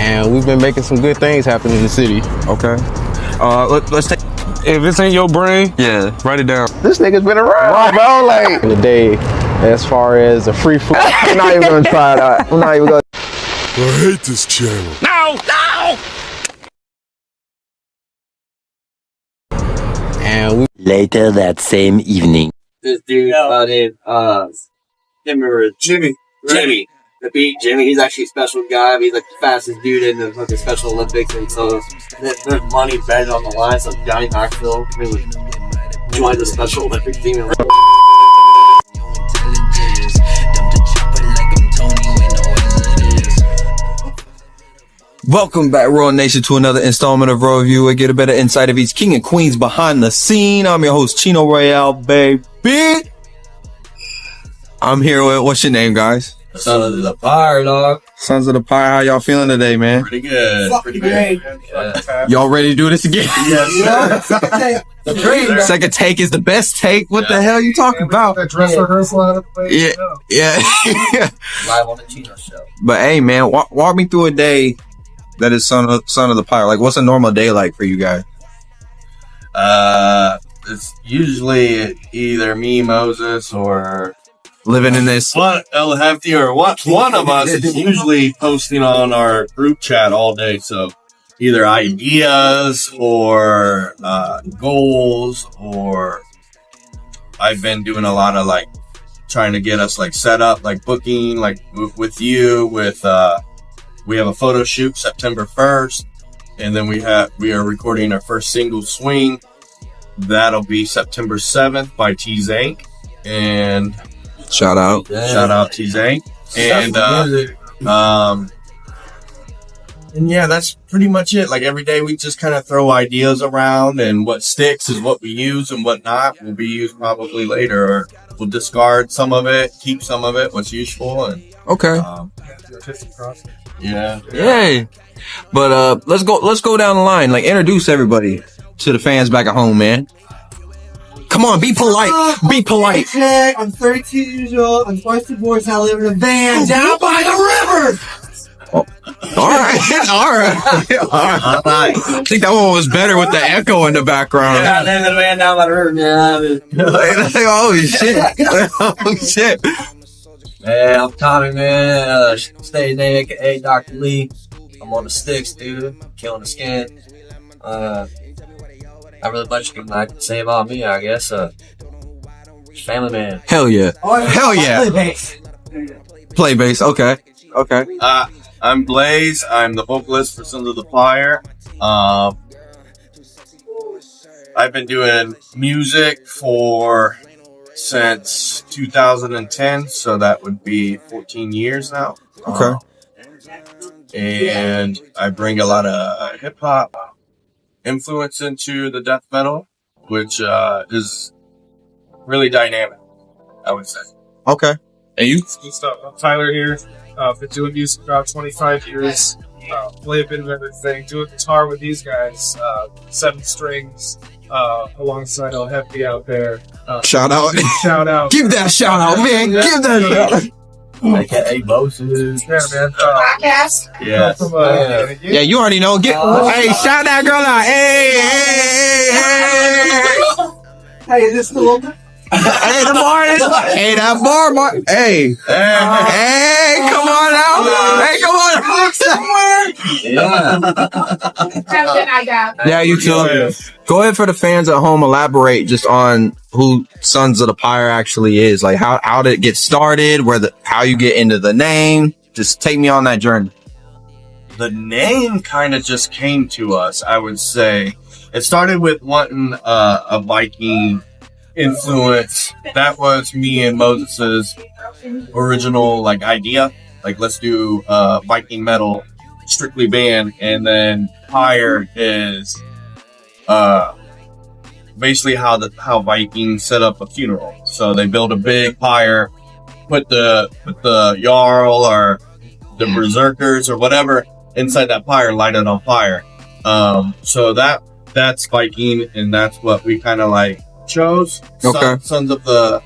and we've been making some good things happen in the city. Okay. Let's take. If it's in your brain, Yeah. write it down. This nigga's been around, bro. Like in the day, as far as a free food, I'm not even gonna try it out. I'm not even gonna. I hate this channel. No. And we Later that same evening. This dude named can't remember Jimmy, the beat Jimmy. He's actually a special guy. He's like the fastest dude in the fucking Special Olympics, and so there's money betted on the line. So Johnny Knoxville really joined the Special Olympics team. And Welcome back, Royal Nation, to another installment of Royal View. We get a better insight of each king and queens behind the scene. I'm your host, Chino Royale, baby. I'm here with, what's your name, guys? Sons of the Fire, dog. Sons of the Pie. How y'all feeling today, man? Pretty good. Pretty good. Yeah. Y'all ready to do this again? Yes, sir. Second take is the best take. What the hell you talking about? Dress rehearsal out of the way. Yeah. Live on the Chino show. But hey, man, walk me through a day that is son of the Pie. Like, what's a normal day like for you guys? It's usually either me, Moses, or Living in this. El Hefty, or one of us is usually posting on our group chat all day. So either ideas or goals, or I've been doing a lot of like trying to get us like set up, like booking, like with you, with we have a photo shoot September 1st, and then we are recording our first single, Swing. That'll be September 7th by T-Zank, and Shout out. shout out T-Zank. And yeah, that's pretty much it. Like every day we just kind of throw ideas around, and what sticks is what we use, and what not will be used probably later, or we'll discard some of it, keep some of it, what's useful. And Okay. yeah. Yay. But let's go down the line. Like, introduce everybody to the fans back at home, man. Come on, be polite. Be polite. I'm 32 years old. I'm twice divorced. I live in a van down by the river. All right. All right. I think that one was better with the echo in the background. I live in a van down by the river. Holy shit. Oh shit. Hey, I'm Tommy, man. Stage name, aka Dr. Lee. I'm on the sticks, dude. Killing the skin. Not really much you can say about me, I guess. Family man. Hell yeah. Hell yeah. Play bass. Okay. Okay. I'm Blaze. I'm the vocalist for Sons of the Fire. I've been doing music since 2010, so that would be 14 years now. Okay. And I bring a lot of hip hop influence into the death metal, which is really dynamic, I would say. Okay. And you? Good stuff. I'm Tyler here. Been doing music for about 25 years. Play a bit of everything. Doing guitar with these guys. 7 strings. Alongside El Hefty out there. Shout out. Shout out. Give that shout out, man. Give that shout out. AKA Moses. Yeah, man. Yeah. From, Yeah, you already know. Hey, shout that girl out. Hey. Hey, is this still open? Hey, the bar is. Hey, that bar. Hey. Hey, come on out. Hey, come on. Yeah. Yeah, you too. Go ahead for the fans at home. Elaborate just on who Sons of the Pyre actually is. Like, how did it get started? How you get into the name? Just take me on that journey. The name kind of just came to us, I would say. It started with wanting a Viking influence. That was me and Moses's original like idea. Like, let's do Viking metal, strictly band, and then Pyre is basically how Vikings set up a funeral. So they build a big pyre, put the Jarl or the berserkers or whatever inside that pyre, light it on fire. So that's Viking, and that's what we kind of like chose. Okay. Sons of the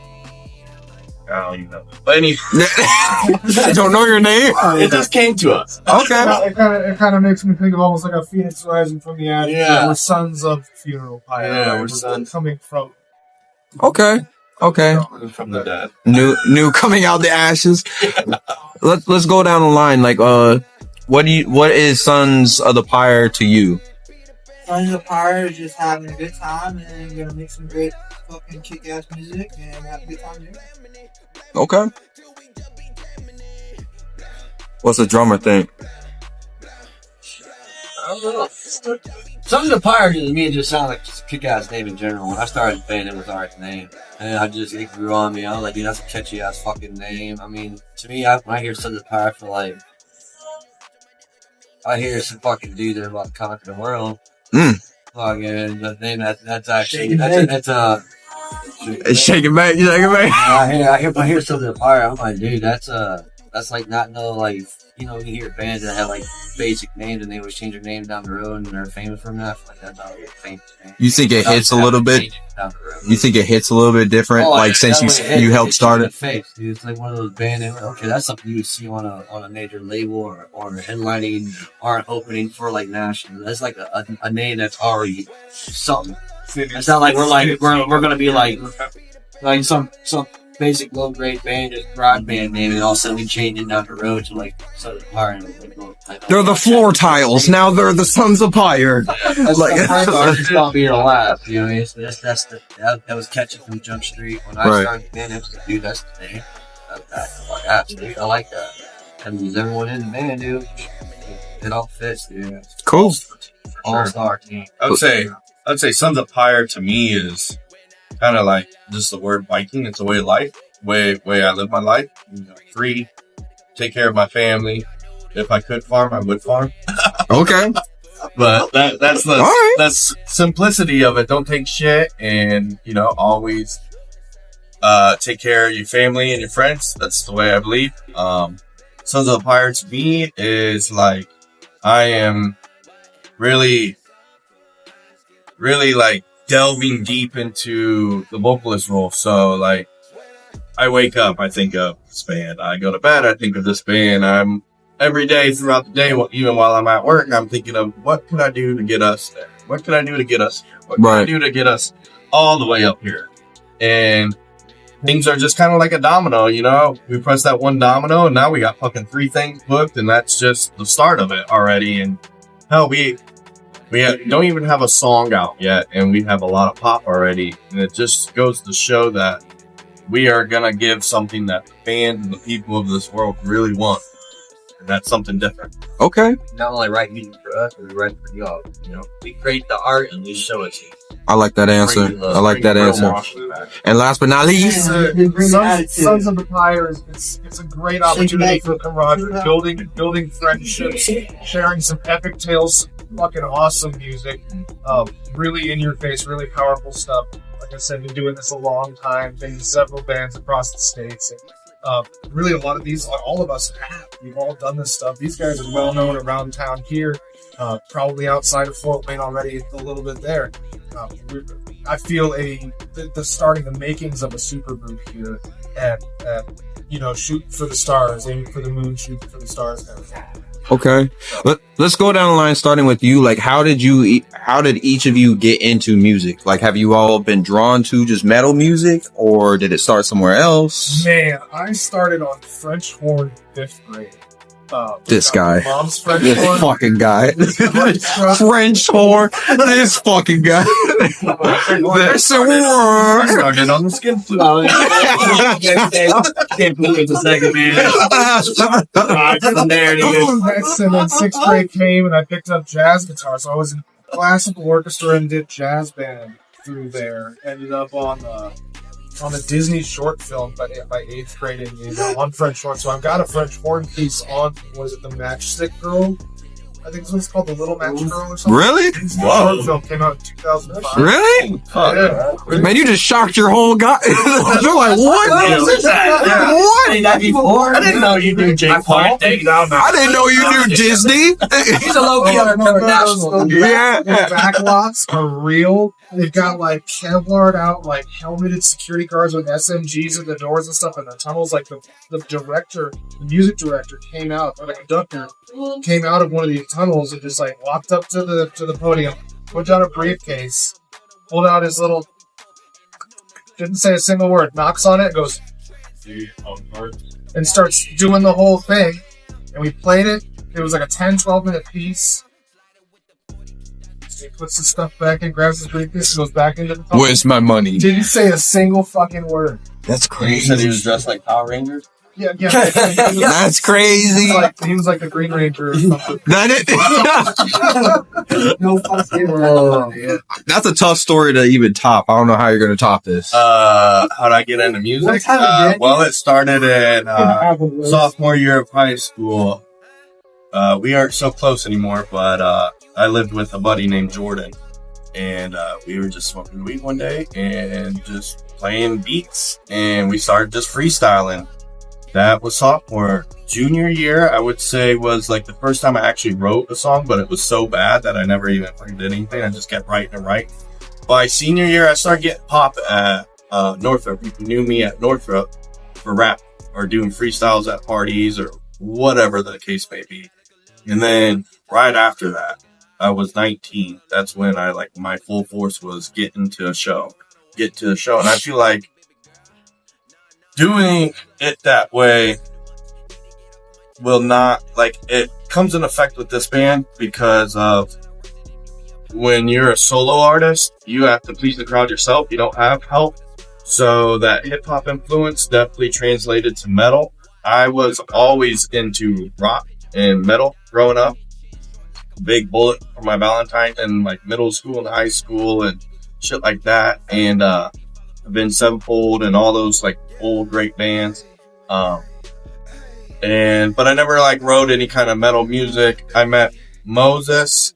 I don't even know. But anyway, I don't know your name. it just came to us. Okay. It kind of makes me think of almost like a phoenix rising from the ashes. Yeah. We're sons of funeral pyre. Yeah, right? we're sons. coming from. Okay. From the dead. New coming out the ashes. Let's go down the line. Like, what is Sons of the Pyre to you? Sons of Pyre is just having a good time and gonna make some great fucking kick-ass music and have a good time doing it. Okay. What's the drummer think? I don't know. Sons of the Pyre to me just sound like just a kick-ass name in general. When I started the band, it was alright name. And it grew on me. I was like, dude, that's a catchy-ass fucking name. I mean, to me, when I hear Sons of the Pyre, I feel like I hear some fucking dude that's about to conquer the world. Fucking, the name that's actually, It's shaking back. I hear Sons of the Pyre, I'm like, dude, that's like not no, like, you know, you hear bands that have like basic names and they always change their names down the road and they're famous from that. Like that's how they get famous. You think it hits a little bit? Down the road. You think it hits a little bit different? Like since you helped start it? Face, dude. It's like one of those bands. Okay, that's something you would see on a major label or headlining or an opening for like national. That's like a name that's already something. It's not like we're gonna be like some basic low grade band, just broad band name, and all of a sudden we change it down the road to like Sons of Pyre. They're the floor tiles. Now they're the Sons of Pyre. That's like it's gonna be a laugh, you know. That was catching from Jump Street when I started the band. It was like, dude, that's the name. Absolutely, I like that. And there's everyone in the band, dude. It all fits, dude. Cool. All-star team. I'd say Sons of Pyre to me is kind of like just the word Viking. It's a way of life, way I live my life. You know, free, take care of my family. If I could farm, I would farm. Okay. But that's simplicity of it. Don't take shit, and you know, always take care of your family and your friends. That's the way I believe. Sons of the Pyre to me is like I am really like delving deep into the vocalist role. So like I wake up, I think of this band. I go to bed, I think of this band. I'm every day throughout the day, even while I'm at work, I'm thinking of what can I do to get us there? What can I do to get us here? What can I do to get us all the way up here? And things are just kind of like a domino, you know? We press that one domino and now we got fucking 3 things booked, and that's just the start of it already. And hell, we don't even have a song out yet, and we have a lot of pop already. And it just goes to show that we are gonna give something that fans and the people of this world really want. And that's something different. Okay. Not only write music for us, but we write for y'all. You know, we create the art and we show it to you. I like that answer. I like that answer. And last but not least, Sons of the Pyre it's a great opportunity for camaraderie, building friendships, sharing some epic tales, fucking awesome music, really in your face, really powerful stuff. Like I said, been doing this a long time, been in several bands across the states. And, really, a lot of these, all of us have. We've all done this stuff. These guys are well known around town here, probably outside of Fort Wayne already, a little bit there. I feel the starting, the makings of a super group here, and you know, shoot for the stars, aiming for the moon, shooting for the stars, and everything. okay. Let's go down the line, starting with you. Like, how did each of you get into music? Like, have you all been drawn to just metal music, or did it start somewhere else? Man, I started on French horn 5th grade. This guy. Mom's French This horn. fucking guy. French horn. This fucking guy. This horn. Started on the skin flute. Can't believe it's a second, man. From there, dude. And then 6th grade came and I picked up jazz guitar. So I was in classical orchestra and did jazz band through there. Ended up on a Disney short film by 8th grade on French horn. So I've got a French horn piece on, was it the Matchstick Girl? I think it's called The Little Match Girl or something. Really? Whoa. Short film came out in 2005. Really? Yeah. Man, you just shocked your whole guy. They're like, what? What? I didn't know you knew Jake Paul. I didn't know you knew Disney. He's a low key on international. Yeah. The backlots are real. They've got like Kevlar out, like helmeted security guards with SMGs at the doors and stuff in the tunnels. Like the music director came out, or the conductor came out of one of these tunnels and just like walked up to the podium, put down a briefcase, pulled out his little, didn't say a single word, knocks on it, goes, and starts doing the whole thing. And we played it. It was like a 10-12 minute piece. He puts his stuff back in, grabs his briefcase, and goes back into the tunnel. Where's my money? Didn't say a single fucking word. That's You said he crazy. was dressed like Power Rangers? Yeah. That's crazy. He was like the Green Ranger or something. No fucking That's a tough story to even top. I don't know how you're gonna top this. How'd I get into music? What time of day? Well, it started in sophomore year of high school. We aren't so close anymore, but I lived with a buddy named Jordan, and we were just smoking weed one day and just playing beats, and we started just freestyling. That was sophomore. Junior year, I would say, was like the first time I actually wrote a song, but it was so bad that I never even fucking did anything. I just kept writing and writing. By senior year, I started getting pop at Northrop. People knew me at Northrop for rap or doing freestyles at parties or whatever the case may be. And then right after that, I was 19. That's when I like my full force was get to the show. And I feel like doing it that way will not, like, it comes in effect with this band because of when you're a solo artist, you have to please the crowd yourself. You don't have help. So that hip hop influence definitely translated to metal. I was always into rock and metal growing up. Big Bullet for my Valentine in like middle school and high school and shit like that. And I've been Sevenfold and all those like old great bands. But I never like wrote any kind of metal music. I met Moses.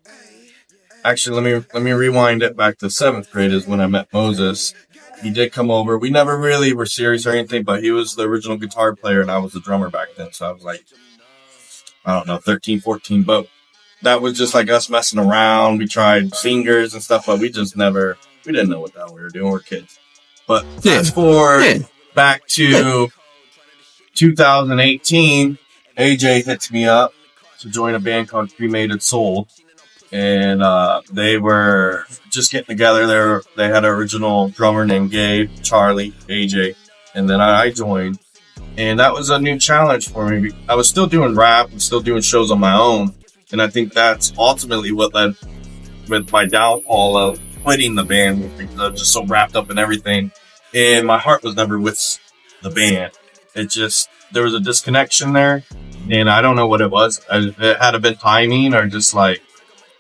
Actually, let me rewind it back to 7th grade is when I met Moses. He did come over. We never really were serious or anything, but he was the original guitar player and I was the drummer back then. So I was like, I don't know, 13, 14, but that was just like us messing around. We tried singers and stuff, but we didn't know what the hell we were doing. We're kids. But fast forward back to 2018, AJ hits me up to join a band called Cremated Soul. And they were just getting together. They had an original drummer named Gabe, Charlie, AJ, and then I joined. And that was a new challenge for me. I was still doing rap and still doing shows on my own. And I think that's ultimately what led with my downfall of quitting the band. Because I was just so wrapped up in everything. And my heart was never with the band. There was a disconnection there. And I don't know what it was. It had to been timing or just like,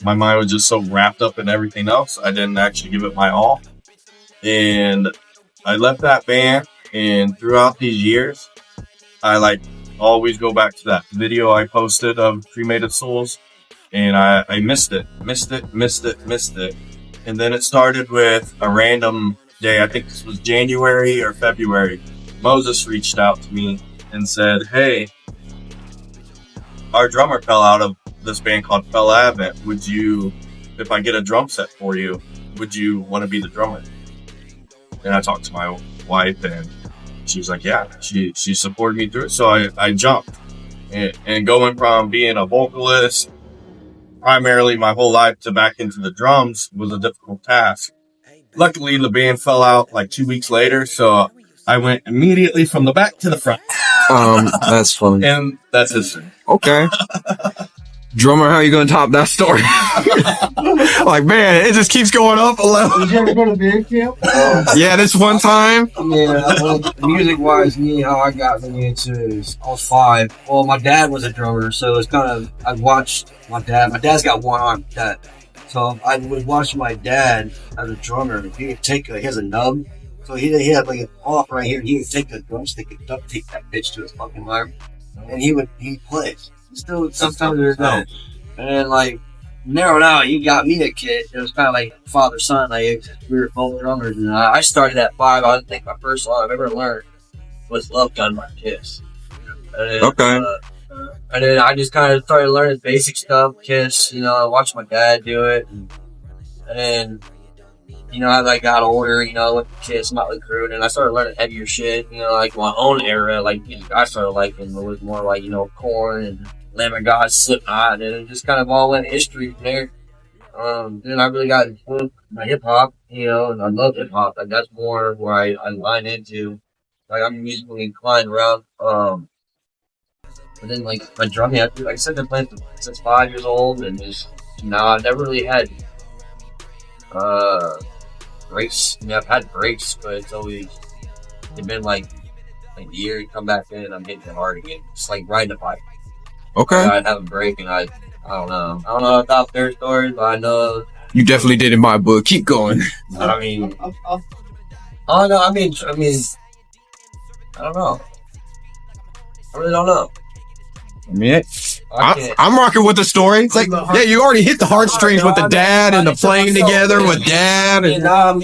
my mind was just so wrapped up in everything else. I didn't actually give it my all. And I left that band. And throughout these years, I like always go back to that video I posted of Cremated Souls. And I missed it. And then it started with a random day. I think this was January or February. Moses reached out to me and said, hey, our drummer fell out of this band called Fell Advent. Would you, if I get a drum set for you, would you want to be the drummer? And I talked to my wife and she was like, yeah, she supported me through it. So I jumped and going from being a vocalist primarily my whole life to back into the drums was a difficult task. Luckily the band fell out like 2 weeks later. So I went immediately from the back to the front. That's funny. And that's history. Okay. Drummer, how you gonna top that story? Like, man, it just keeps going up a level. Did you ever go to band camp? Yeah, this one time. Yeah, music wise, me, how I got really into it is I was 5. Well, my dad was a drummer, so it's kind of, I watched my dad. My dad's got one arm, so I would watch my dad as a drummer. He would take, he has a nub, so he had like an off right here. He would take the drumstick and duct tape that bitch to his fucking arm, and he'd play. Still, sometimes there's no. And then, like, narrowed out, he got me a kit. It was kind of like father son. Like, we were both drummers. And I started at 5. I think my first song I've ever learned was Love Gun by Kiss. And then, Okay. And then I just kind of started learning basic stuff, Kiss. You know, I watched my dad do it. And then you know, as I got older, you know, with the Kiss, Motley Crue, and then I started learning heavier shit, you know, like my own era, like, I started liking it was more like, you know, Korn and Lamb of God, Slipknot, and it just kind of all went history from there. Then I really got into my hip hop, you know, and I love hip hop. Like that's more where I line into. Like I'm musically inclined around. But then like my drumming, like I said, I've been playing since 5 years old, and just I've never really had breaks. I mean, I've had breaks, but it's been like a year to come back in, and I'm hitting it hard again. It's like riding a bike. Okay. I'd have a break, and I don't know. I don't know about their stories, but I know. You definitely did in my book. Keep going. I mean, oh no, I mean, I don't know. I really don't know. I mean, I'm rocking with the story. It's like, yeah, you already hit the heartstrings with the dad and the playing together with dad. And I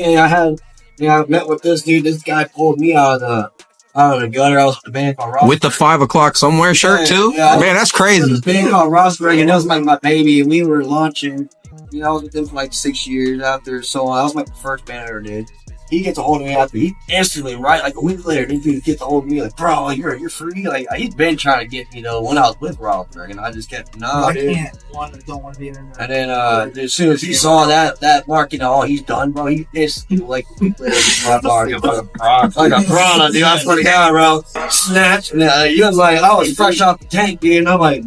met with this dude. This guy pulled me out of the gutter. I was with the band called Ross. With the 5 o'clock somewhere shirt too. Yeah, man, that's crazy. This band called Rossberg, and that was my baby. And we were launching. You know, I was with them for like 6 years after. So that was my first band I ever did. He gets a hold of me after. He instantly, right, like a week later, this dude gets a hold of me like, bro, you're free. Like he's been trying to get me, you know, when I was with Rossberg, and I just kept dude. Don't want to be in there. And then as soon as he saw that mark, you know, he's done, bro. He instantly like a week later, like a piranha, dude. I swear to God, bro. Snatch. And he was like, I was fresh off the tank, dude. And I'm like,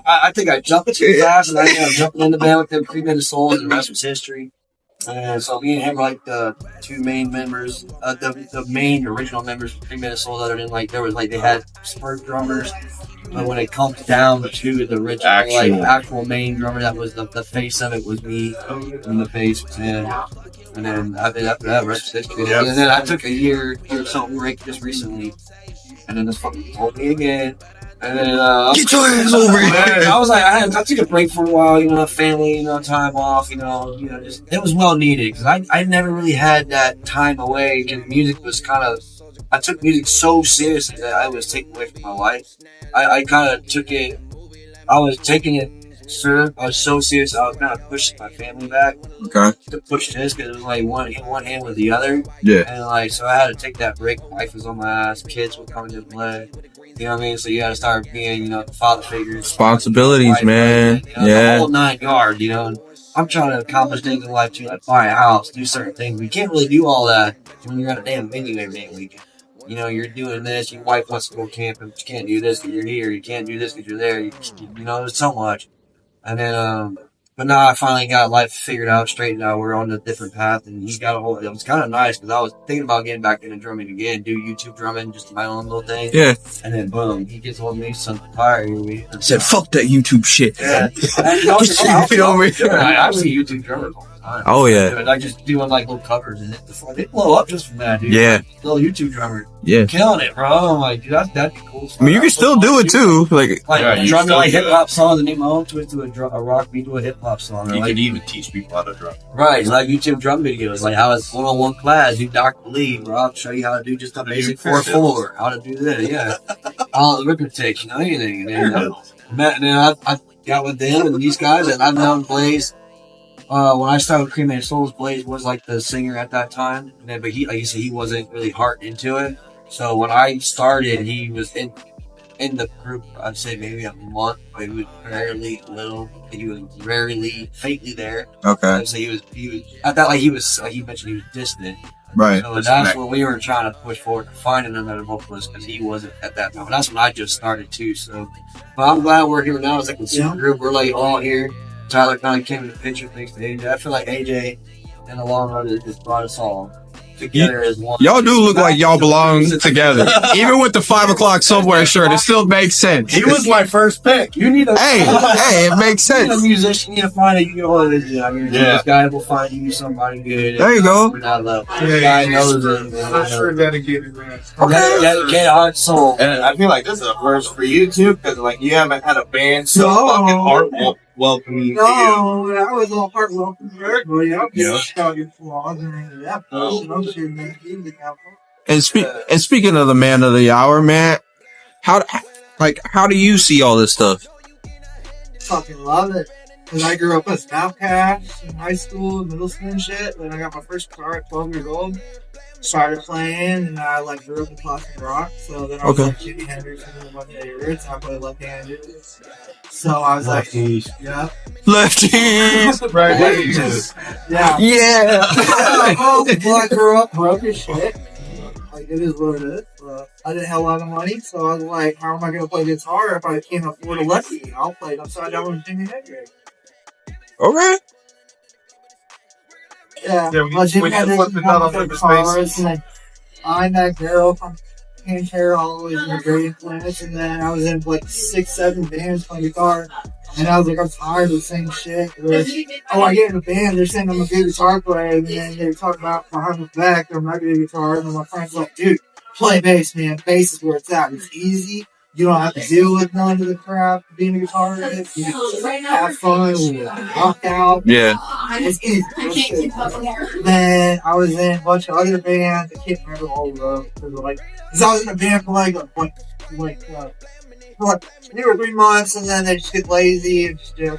I think I jumped too fast, and I ended up jumping in the band with them 3 minutes soul, and the rest was history. And so me and him were like the 2 main members, the main original members for 3 Minutes Soul. Other than like there was like they had spurt drummers, but when it comes down to the original actual main drummer, that was the face of it was me, and the bass was him. And then after that, rest is history. Yep. And then I took a year or so break just recently, and then this fucking told me again. And then get your ass over here. I was like, I took a break for a while, you know, family, you know, time off, you know, just it was well needed because I never really had that time away because music was kind of. I took music so seriously that I was taken away from my life. I kind of took it. I was taking it. Sir, I was so serious. I was kind of pushing my family back. Okay. To push this because it was like one hand with the other. Yeah. And like so, I had to take that break. Wife was on my ass. Kids were coming to play. You know what I mean? So you got to start being, you know, the father figures. Responsibilities, man. You know, yeah. The whole 9 yards, you know. And I'm trying to accomplish things in life too, like buy a house, do certain things. We can't really do all that when you're at a damn venue every damn weekend. You know, you're doing this. Your wife wants to go camping, but you can't do this because you're here. You can't do this because you're there. You know, there's so much. And then, but now I finally got life figured out, straightened out. We're on a different path, and he's got a whole. It was kind of nice because I was thinking about getting back into drumming again, do YouTube drumming, just my own little thing. Yeah. And then boom, he gets hold of me, son, fire me. Said, fuck that YouTube shit. Yeah. I see YouTube drummers all the time. Oh yeah. I just doing like little covers, and they blow up just from that, dude. Yeah. Like, little YouTube drummer. Yeah. Killing it, bro. I'm like, dude, that'd be cool. I mean, you can still do it too. Like drumming like hip hop songs, and name my own twist to a rock beat to a hip hop song. You like, could even teach people how to drum. Right, like YouTube drum videos, like how it's 1-on-1 class, do Dr. Lee, bro. I'll show you how to do just a basic 4/4, how to do this, yeah. All the arithmetic, you know, anything. And then I got with them and these guys, and I've known Blaze. When I started with Cremated Souls, Blaze was like the singer at that time, and then, but he, like you said, he wasn't really heart into it. So when I started, he was in the group. I'd say maybe a month, but he was fairly little. He was rarely, faintly there. okay. So he was. I thought like he was. Like he mentioned, he was distant. Right. So that's what we were trying to push forward to finding another vocalist because he wasn't at that time. That's when I just started too. So, but I'm glad we're here now. It's like a super group. We're like all here. Tyler kind of came in the picture thanks to AJ. I feel like AJ, in the long run, just brought us all together as one. Y'all do look like y'all belong together. Even with the 5 o'clock somewhere shirt, it still makes sense. He was my first pick. You need a Hey, it makes you need a sense. musician. You need to find it. You know, this guy will find you somebody good. There you go. We're not love. This guy knows it. I'm sure dedicated, man. Dedicated heart, soul. And I feel like this is a first for you too, because like you haven't had a band so fucking heart welcoming to you. No, I was all heart welcome for everybody. I'm just talking flaws and that person. I'm sure make music out. And speaking of the man of the hour, man, how do you see all this stuff? Fucking love it. Because I grew up as an outcast in high school, middle school and shit. Then I got my first guitar at 12 years old. Started playing, and I like grew up in classic rock. So then I was like Jimi Hendrix and one of my favorites. I played left-handed. So I was like, yeah. Lefties. Right. Yeah. Yeah. Well, I grew up broke as shit. Like, it is what it is. I didn't have a lot of money, so I was like, how am I going to play guitar if I can't afford a lefty? I'll play it upside down with Jimi Hendrix. Okay. Yeah, Yeah, we well, Jimi we Hendrix flipped was it out one of on the his guitars, face. and then I met girl from Pantera always in a great influence, and then I was in like 6, 7 bands playing guitar, and I was like, I'm tired of the same shit. Where, I get in a band, they're saying I'm a good guitar player, and then they're talking about behind my back, I'm not good at guitar, and then my friend's like, dude, play bass, man. Bass is where it's at. It's easy. You don't have to deal with none of the crap being a guitarist. You can have fun, rock out. Yeah. It's easy. Then I was in a bunch of other bands. I can't remember all of them. Because I was in a band for like 2 or 3 months, and then they just get lazy and just do.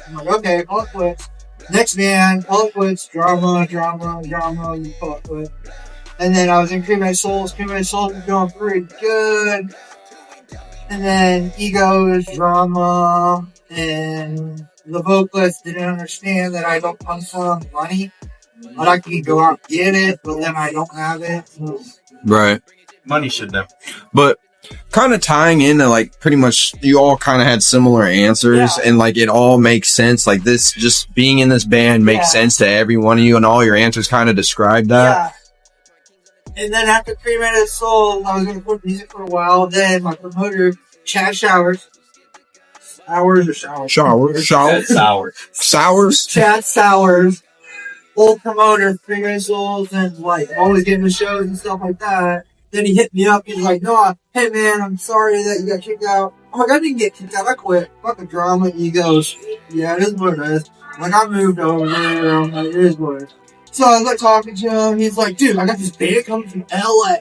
I'm like, okay, call it quits. Next band, call it quits. Drama, you call it quits. And then I was in Cremated Souls. Cremated Souls was going pretty good. And then Egos, Drama, and the vocalist didn't understand that I don't come from money. But I can go out and get it, but then I don't have it. So. Right. Money should never. But kind of tying into like pretty much you all kind of had similar answers and like it all makes sense. Like this, just being in this band makes sense to every one of you, and all your answers kind of describe that. Yeah. And then after Cremated Soul, I was going to put music for a while. Then my promoter, Chad Sours, Chad Sours, old promoter, Cremated Souls, and like always getting the shows and stuff like that. Then he hit me up. He's like, "No, hey man, I'm sorry that you got kicked out." I'm like, I didn't get kicked out. I quit. Fucking drama. He goes, "Yeah, it is what it is." Like I moved over there. I'm like, it is what it is. So I was like talking to him. He's like, dude, I got this band coming from LA.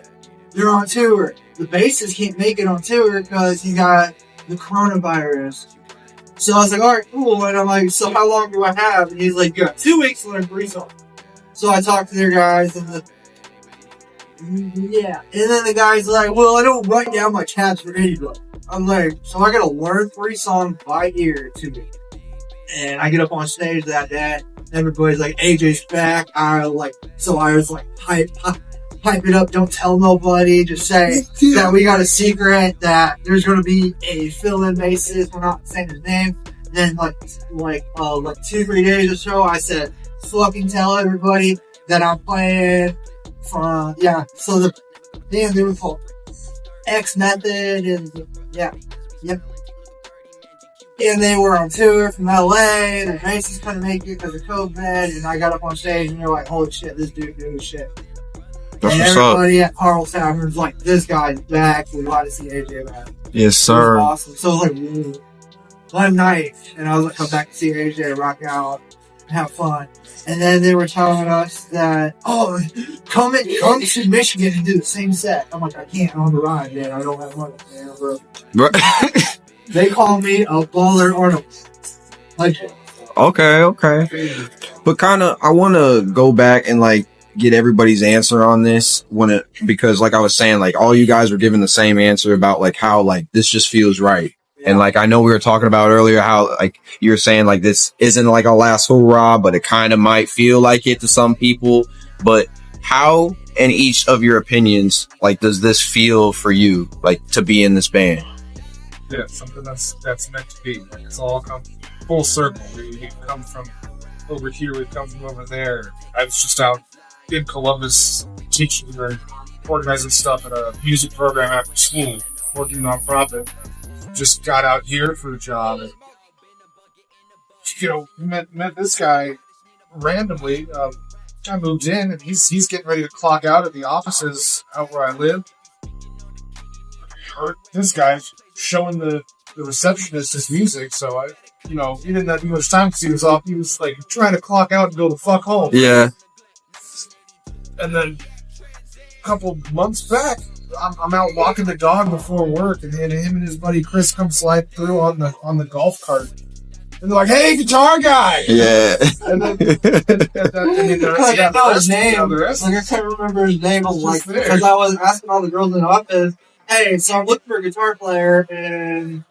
They're on tour. The bassist can't make it on tour because he got the coronavirus. So I was like, all right, cool. And I'm like, so how long do I have? And he's like, you got 2 weeks to learn 3 songs. So I talked to their guys and And then the guy's like, well, I don't write down my tabs for anybody. I'm like, so I gotta learn 3 songs by ear to me. And I get up on stage that day. Everybody's like, AJ's back. I was like, hype it up. Don't tell nobody. Just say that we got a secret that there's going to be a fill-in bassist. We're not saying his name. Then like 2-3 days or so, I said, fucking tell everybody that I'm playing from, So the band, they were called X Method and And they were on tour from LA, their bassist couldn't make it because of COVID, and I got up on stage and they're like, holy shit, this dude knew his shit. That's and what's everybody up. at Carl Tavern was like, this guy's back, we want to see AJ back. Yes, sir. It was awesome. So it was like, one night, and I was like, come back to see AJ, rock out, have fun. And then they were telling us that, come to Michigan and do the same set. I'm like, I can't on the ride, man, I don't have money, man, bro. Right. They call me a baller artist. Okay. But kind of, I want to go back and like get everybody's answer on this because like I was saying, like all you guys were giving the same answer about like how like this just feels right. Yeah. And like I know we were talking about earlier how like you were saying like this isn't like a last hurrah, but it kind of might feel like it to some people. But how, in each of your opinions, like does this feel for you, like to be in this band? Yeah, something that's meant to be. Like it's all come full circle. We come from over here, we come from over there. I was just out in Columbus teaching or organizing stuff at a music program after school, working nonprofit. Just got out here for a job and met this guy randomly. I moved in and he's getting ready to clock out at the offices out where I live. Heard this guy showing the receptionist his music, so I, he didn't have much time because he was like trying to clock out and go the fuck home. Yeah. And then a couple months back, I'm out walking the dog before work, and him and his buddy Chris come slide through on the golf cart. And they're like, "Hey, guitar guy!" Yeah. And then, I didn't know his name. Like, I can't remember his name. I'm like, because I was asking all the girls in the office, "Hey, so I'm looking for a guitar player, and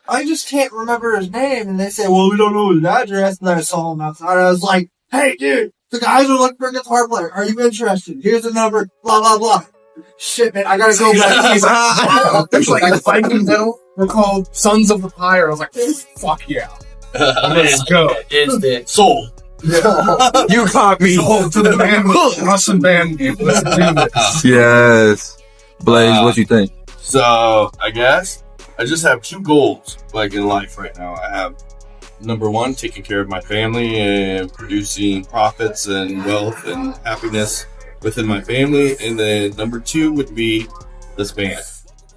I just can't remember his name." And they say, "Well, we don't know his address." And I saw him outside. I was like, "Hey, dude, the guys are looking for a guitar player. Are you interested? Here's the number. Blah blah blah." Shit, man, I gotta go back. There's like a Viking metal. We're called Sons of the Pyre. I was like, "Fuck yeah, let's go!" Instant. Sold. You caught me. Oh, to the band, Russian band. Let's do this. Yes. Blaze, what you think? So I guess I just have two goals like in life right now. I have number one, taking care of my family and producing profits and wealth and happiness within my family, and then number two would be this band.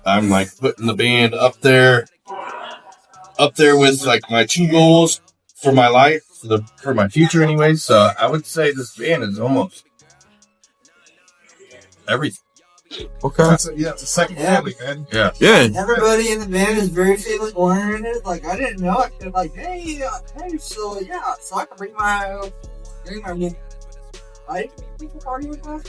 I'm like putting the band up there with like my two goals for my life, for my future anyways. So I would say this band is almost everything. Okay. It's a second family, man. Yeah. Yeah. Everybody in the band is very family oriented. Like, I didn't know. I could like, hey, so yeah, so I can bring my I people party with us.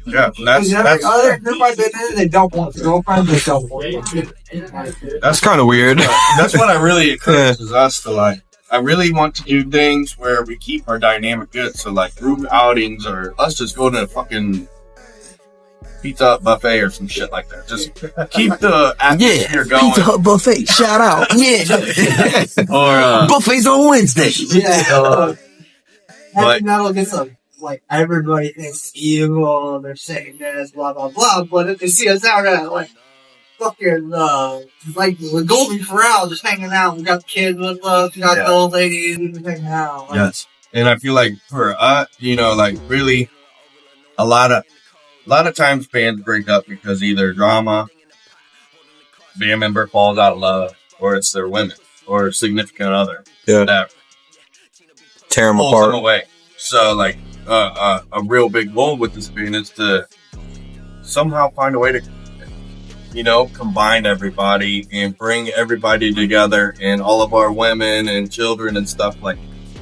Yeah, that's other group I've been in, they don't want girlfriends. They don't want. That's kind of weird. that's what I really encourage is us to like. I really want to do things where we keep our dynamic good. So like group outings, or let's just go to a fucking Pizza Hut buffet or some shit like that. Just keep the atmosphere going. Pizza Hut buffet, shout out. Yeah. Or Buffets on Wednesday. Yeah. But- Heavy metal gets like everybody thinks evil. They're saying this, blah blah blah. But if they see us out at like fucking like the Golden Corral, just hanging out. We got the kids with us. We got the old ladies just hanging out. Like, yes, and I feel like for us, like really, a lot of times bands break up because either drama, band member falls out of love, or it's their women or significant other. Yeah. That Tear them pulls them apart. away. So like a real big goal with this band is to somehow find a way to combine everybody and bring everybody together, and all of our women and children and stuff like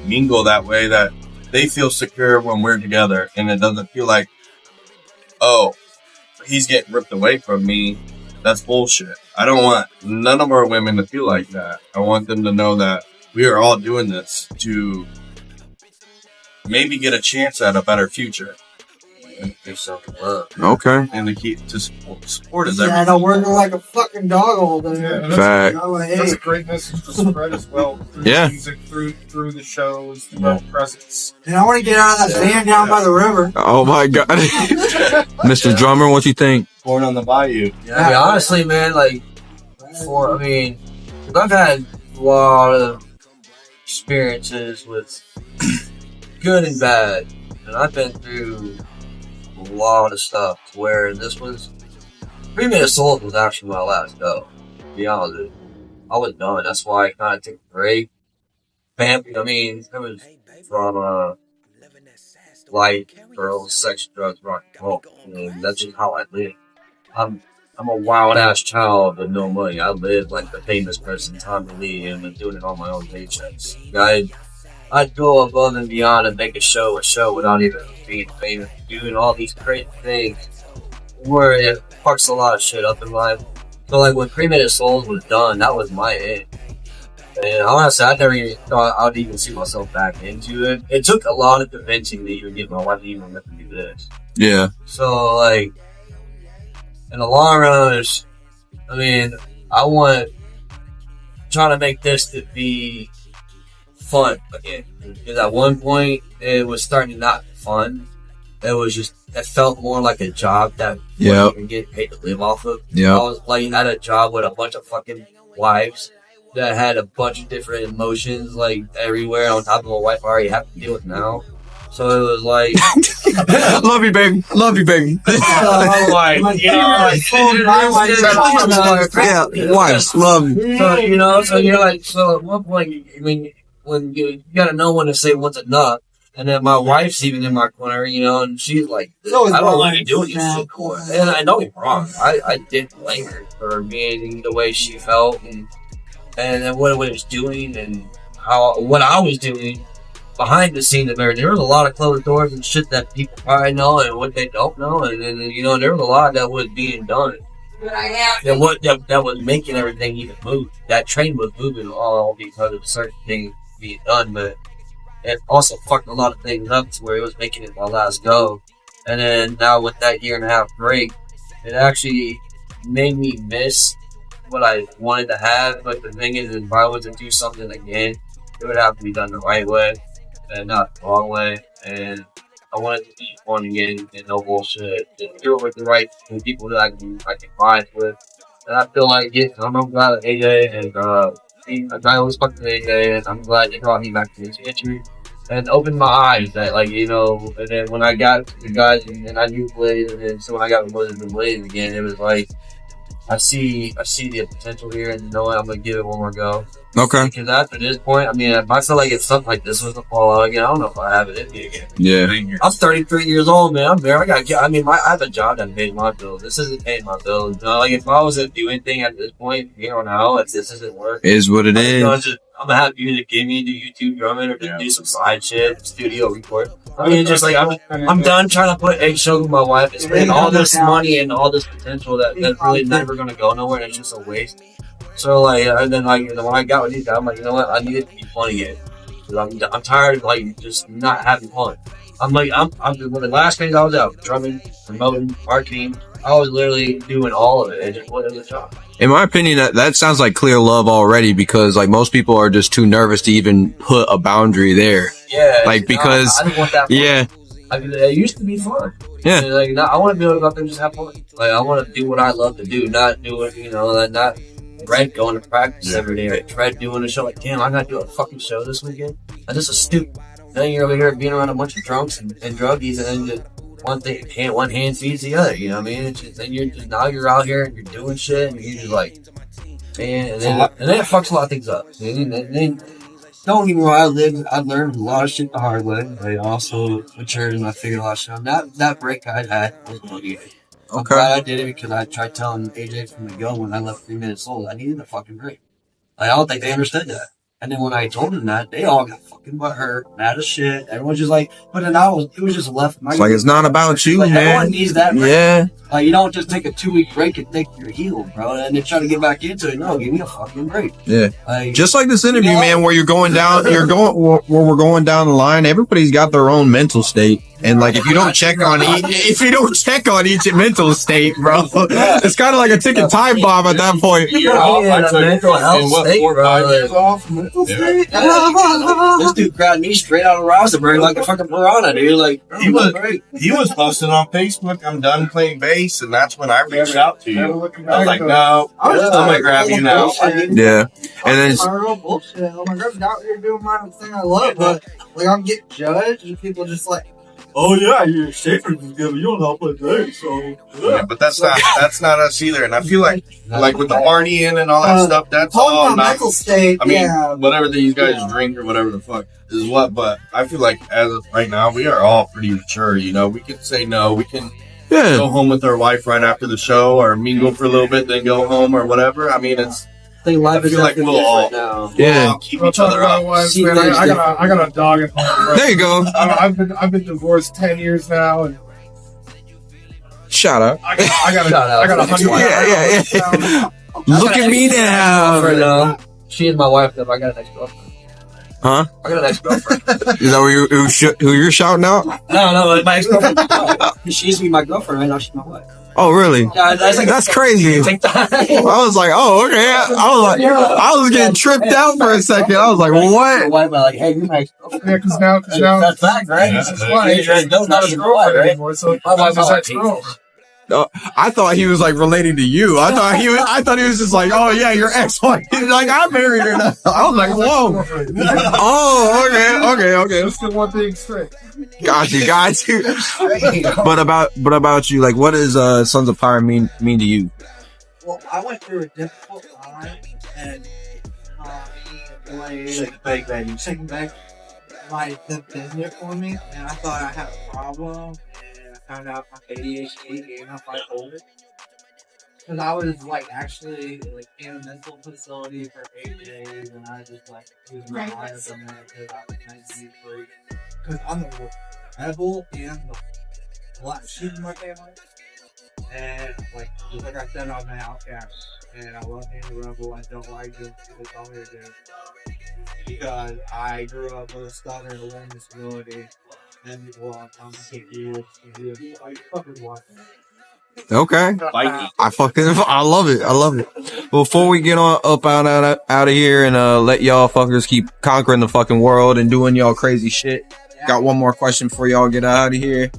mingle that way, that they feel secure when we're together, and it doesn't feel like, oh, he's getting ripped away from me. That's bullshit. I don't want none of our women to feel like that. I want them to know that we are all doing this to maybe get a chance at a better future. And give something love. Okay. And to keep to support us. yeah, I don't work like a fucking dog all day. Yeah, Fact. that's a great message to spread as well. Through Yeah. the music, through the shows, through the presence. And I want to get out of that van down by the river. Oh my God. Mr. Drummer, what you think? Born on the bayou. Yeah, I mean, honestly, man, like, I've had a lot of experiences with good and bad, and I've been through a lot of stuff where this was, 3 Minute Souls was actually my last go, to be honest with you. I was done, that's why I kind of took a break. It was from, light, girls, sex, drugs, rock and roll, and that's just how I live. I'm a wild ass child with no money. I live like the famous person, Tommy Lee, and I'm doing it on my own paychecks. I'd go above and beyond and make a show without even being famous, doing all these great things where it fucks a lot of shit up in life. So like when 3 Minute Souls was done, that was my end. And honestly, I never even thought I'd even see myself back into it. It took a lot of convincing to even get my wife to even let me do this. Yeah. So like, in the long run, I want trying to make this to be fun again. Because at one point, it was starting to not be fun. It felt more like a job that you wouldn't even get paid to live off of. Yeah. I was like, had a job with a bunch of fucking wives that had a bunch of different emotions, like, everywhere on top of a wife I already have to deal with now. So it was like, Love you, baby. Love you, baby. yeah, Wives, love you. so you're like, so at one point, when you gotta know when to say what's enough. And then my wife's even in my corner, and she's like, I don't want to do anything. And I know it's wrong. I didn't blame her for being the way she felt and then what it was doing. And what I was doing behind the scenes of everything. There was a lot of closed doors and shit that people probably know and what they don't know, and then there was a lot that was being done. That was making everything even move. That train was moving all because of certain things being done, but it also fucked a lot of things up to where it was making it my last go. And then now with that 1.5 year break, it actually made me miss what I wanted to have. But the thing is, if I was to do something again, it would have to be done the right way and not the wrong way. And I wanted to be fun again and no bullshit. Just do it with the right people that I can vibe with. And I feel like I'm glad that AJ and I always fucked with AJ, and I'm glad they brought me back to this industry and opened my eyes that, like, and then when I got the guys and I knew Blaze, and then so when I got with Blaze again, it was like, I see the potential here, and you know what, I'm gonna give it one more go. Okay. Because after this point, I mean, if I feel like if something like this was to fall out again, I don't know if I have it in me again. Yeah. I'm 33 years old, man. I'm there. I have a job that pays my bills. This isn't paying my bills. Like, if I was to do anything at this point, here on out, this isn't working. Is what it is. I'm gonna have you to give me do YouTube drumming or do some side shit, studio record. I mean, just like I'm done trying to put eggshells with my wife and spend all this money and all this potential that's really never gonna go nowhere, and it's just a waste. So like, and then like when I got with these guys, I'm like, you know what? I need it to be fun again. I'm tired of like just not having fun. I'm one of the last things I was out drumming, promoting, marketing. I was literally doing all of it. It just wasn't a job. In my opinion, that sounds like clear love already, because like most people are just too nervous to even put a boundary there. Yeah. Like, because I didn't want that fun. yeah. It used to be fun. Yeah. And like, I want to be able to go out there and just have fun. Like, I want to do what I love to do, not do it, not Brett going to practice every day, or Brett doing a show. Like, damn, I got to do a fucking show this weekend. I'm just a stupid. Then you're over here being around a bunch of drunks and druggies, and then just one hand feeds the other. You know what I mean? It's just, then now you're out here and you're doing shit, and you're just like, man, and then it fucks a lot of things up. And then don't get me wrong, I learned a lot of shit the hard way. I also matured and I figured a lot of shit out. That break I had was motivating. I'm glad I did it, because I tried telling AJ from the go when I left 3 minutes old, I needed a fucking break. I don't think they understood that. And then when I told them that, they all got fucking butthurt, mad as shit. Everyone's just like, but then it was just left. It's like, it's not about you, man. Everyone needs that break. Yeah. Like, you don't just take a 2-week break and think you're healed, bro, and then try to get back into it. No, give me a fucking break. Yeah. Like, just like this interview, man, where we're going down the line, everybody's got their own mental state. And like, if you don't check on each mental state, bro, it's kind of like a ticking time bomb at that point. Mental health state, bro. This dude grabbed me straight out of Rosenberg like a fucking piranha, dude. Like, he was posting on Facebook, I'm done playing bass, and that's when I reached out to you. I was like, no, I'm gonna grab you now. Yeah. And then my real bullshit. I'm like, I'm out here doing my thing I love, but like, I'm getting judged, and people just like, oh yeah, your Schaefer's is good, but you don't know how to play bass, so yeah, but that's not us either. And I feel like with the partying and all that stuff, that's all my mental state. I mean, whatever these guys drink or whatever the fuck is what. But I feel like as of right now, we are all pretty mature. We can say no. We can go home with our wife right after the show, or mingle for a little bit, then go home or whatever. I mean, I feel like we'll all keep each other up. I got a dog at home. Bro. There you go. I've been divorced 10 years now, and shout out. I got 100. Yeah. Look at me now. She is my wife, though. I got an ex-girlfriend. Huh? I got an ex-girlfriend. Is that who you're shouting out? No, my ex-girlfriend. She used to be my girlfriend. Right now, she's my wife. Oh, really? Yeah, that's crazy. I was like, oh, okay. I was getting tripped out for a second. I was like, what? Wife, like, hey, you're my ex-girlfriend. Yeah, because now that's fact, right? This is why it's not his girlfriend anymore. So my wife is ex-girlfriend. I thought he was like relating to you. I thought he was just like, oh yeah, your ex-wife. Like, I married her now. I was like, whoa. Oh, okay. Let's get one thing straight. Got you. But about you, like, what does Sons of Power mean to you? Well, I went through a difficult time, and taking back might have been there for me, and I thought I had a problem, and I found out my ADHD gave up bipolar. Because I was like actually like in a mental facility for 8 days, and I just like was my eyes on that because I was 19 because I'm the rebel and the black sheep in my family, and like just like I said, I'm an outcast, and I love being a rebel. I don't like doing what I'm here to do because I grew up with a stutter and a learning disability, and well, I'm confused. I fucking watch it. Okay. Viking. I love it. I love it. Before we get on up out of here and let y'all fuckers keep conquering the fucking world and doing y'all crazy shit, got one more question before y'all get out of here.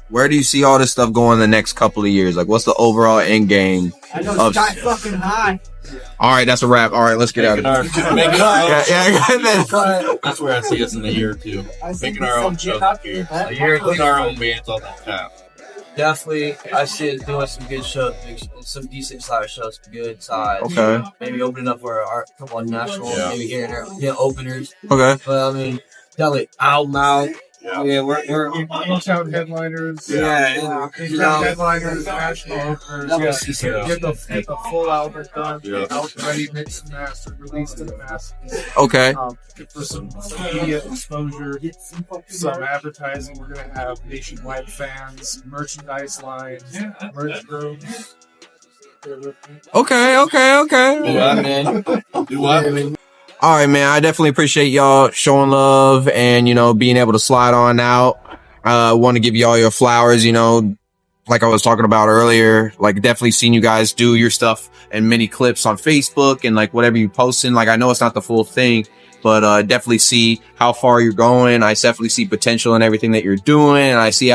Where do you see all this stuff going the next couple of years? Like, what's the overall end game? I know sky fucking high. All right, that's a wrap. All right, let's get out of here. That's where I see us in a year or two. Making our own shows here. A year, putting our own bands on that tap. Definitely, I see it doing some good shows, some decent sized shows, some good size. Okay. Maybe opening up for our couple of national, maybe here and there, get openers. Okay. But I mean, definitely out loud. Yeah, we're in-town headliners. In-town headliners, national openers. Get the full album done. Out ready, mixed and mastered, released to the masses. Okay. For some media exposure, some advertising. We're gonna have nationwide fans, merchandise lines, merch rooms. Okay. Do what? All right, man. I definitely appreciate y'all showing love and, being able to slide on out. I want to give y'all your flowers, like I was talking about earlier, like definitely seen you guys do your stuff and many clips on Facebook and like whatever you posting. Like, I know it's not the full thing, but definitely see how far you're going. I definitely see potential in everything that you're doing. And I see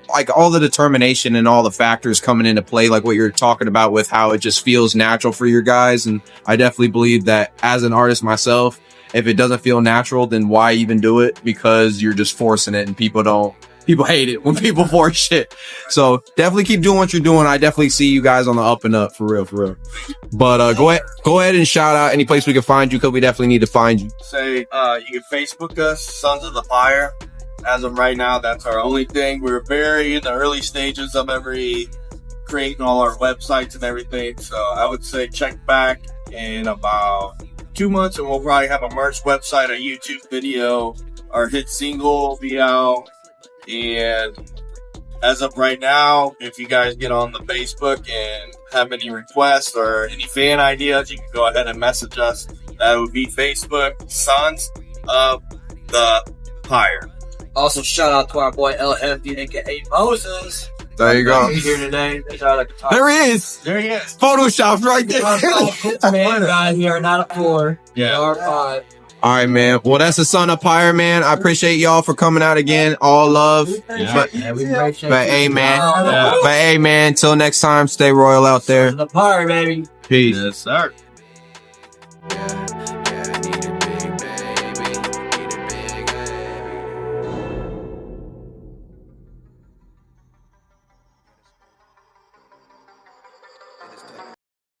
like all the determination and all the factors coming into play, like what you're talking about with how it just feels natural for your guys. And I definitely believe that as an artist myself, if it doesn't feel natural, then why even do it? Because you're just forcing it and people hate it when people force shit. So definitely keep doing what you're doing. I definitely see you guys on the up and up for real. But go ahead and shout out any place we can find you, because we definitely need to find you. Say, you can Facebook us, Sons of the Fire. As of right now, that's our only thing. We're very in the early stages of creating all our websites and everything. So I would say check back in about 2 months and we'll probably have a merch website, a YouTube video, our hit single will be out. And as of right now, if you guys get on the Facebook and have any requests or any fan ideas, you can go ahead and message us. That would be Facebook, Sons of the Fire. Also, shout out to our boy LFD, aka Moses. There you go. He's here today. There he is. Photoshopped right there. Man, guys, we are not a 4. Yeah. We are 5. All right, man. Well, that's the Son of Pyre, man. I appreciate y'all for coming out again. All love. But hey, man. Till next time, stay royal out there. The Pyre, baby. Peace. Yes, sir.